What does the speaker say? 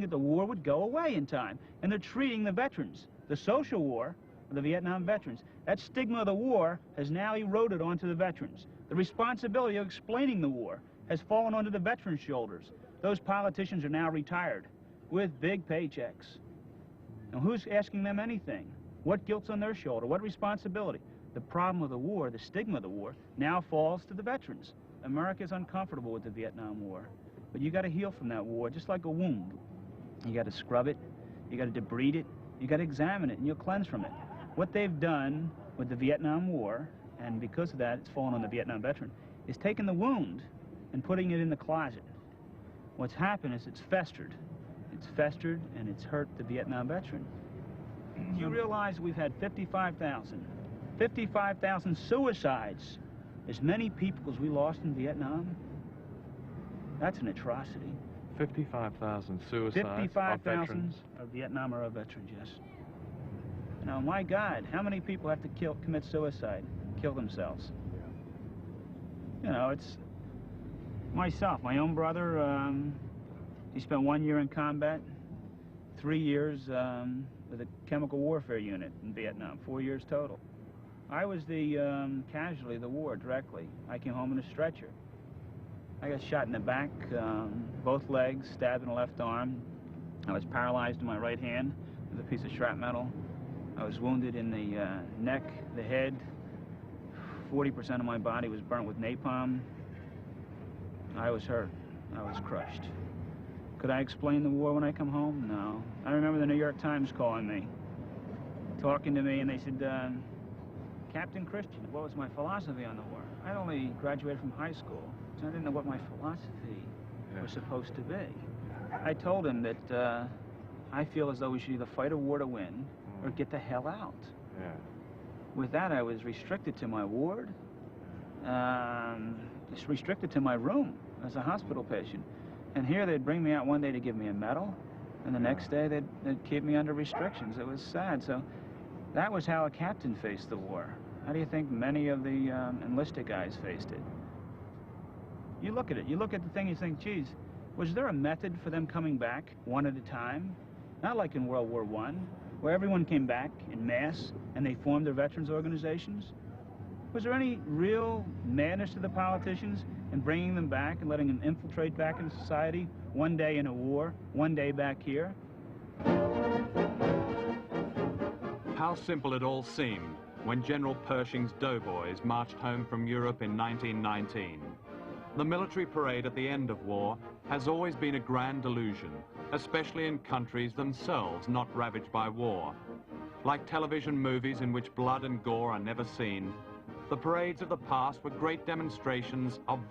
that the war would go away in time. And they're treating the veterans, the social war, the Vietnam veterans. That stigma of the war has now eroded onto the veterans. The responsibility of explaining the war has fallen onto the veterans' shoulders. Those politicians are now retired with big paychecks. Now, who's asking them anything? What guilt's on their shoulder? What responsibility? The problem of the war, the stigma of the war, now falls to the veterans. America's uncomfortable with the Vietnam War, but you got to heal from that war, just like a wound. You got to scrub it, you got to debride it, you got to examine it, and you'll cleanse from it. What they've done with the Vietnam War, and because of that, it's fallen on the Vietnam veteran, is taking the wound and putting it in the closet. What's happened is it's festered. It's festered, and it's hurt the Vietnam veteran. Do you realize we've had 55,000 suicides, as many people as we lost in Vietnam? That's an atrocity. 55,000 suicides 55,000 of Vietnam are veterans, yes. Now, my God, how many people have to commit suicide, kill themselves? You know, it's myself, my own brother, he spent 1 year in combat, 3 years with a chemical warfare unit in Vietnam, 4 years total. I was the casualty of the war directly. I came home in a stretcher. I got shot in the back, both legs, stabbed in the left arm. I was paralyzed in my right hand with a piece of shrapnel. I was wounded in the neck, the head. 40% of my body was burnt with napalm. I was hurt. I was crushed. Could I explain the war when I come home? No. I remember the New York Times calling me, talking to me, and they said, Captain Christian, what was my philosophy on the war? I only graduated from high school, so I didn't know what my philosophy was supposed to be. I told him that I feel as though we should either fight a war to win or get the hell out. Yeah. With that, I was restricted to my ward, just restricted to my room as a hospital patient. And here they'd bring me out one day to give me a medal, and the next day they'd keep me under restrictions. It was sad. So that was how a captain faced the war. How do you think many of the enlisted guys faced it? You look at it, you look at the thing, you think, geez, was there a method for them coming back one at a time? Not like in World War I, where everyone came back in mass and they formed their veterans organizations. Was there any real madness to the politicians in bringing them back and letting them infiltrate back into society, one day in a war, one day back here? How simple it all seemed when General Pershing's doughboys marched home from Europe in 1919. The military parade at the end of war has always been a grand delusion, especially in countries themselves not ravaged by war. Like television movies in which blood and gore are never seen, the parades of the past were great demonstrations of